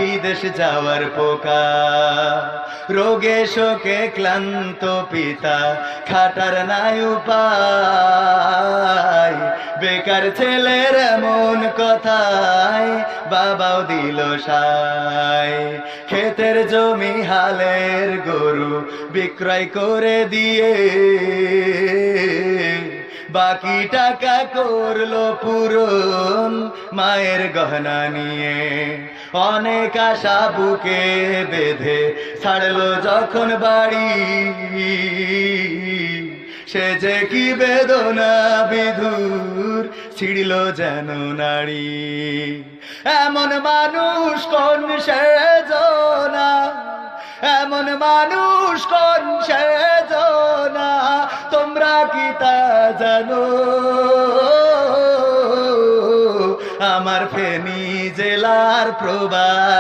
বিদেশ যাওয়ার পোকা। রোগে শোকে ক্লান্ত পিতা, খাটার নাই উপায়। বেকার ছেলের এমন কথায় বাবাও দিল সায়। ক্ষেতের জমি হালের গরু বিক্রয় করে দিয়ে বাকি টাকা করলো পূরণ মায়ের গহনা নিয়ে। অনেক আশা বুকে বেঁধে ছাড়লো যখন বাড়ি, সে যে কি বেদনা বিধুর ছিড়ল যেন নাড়ি। এমন মানুষ কোন সেজনা, এমন মানুষ কোন সেজনা, তোমরা কি তা জানো? আমার ফেনী জেলার প্রবাস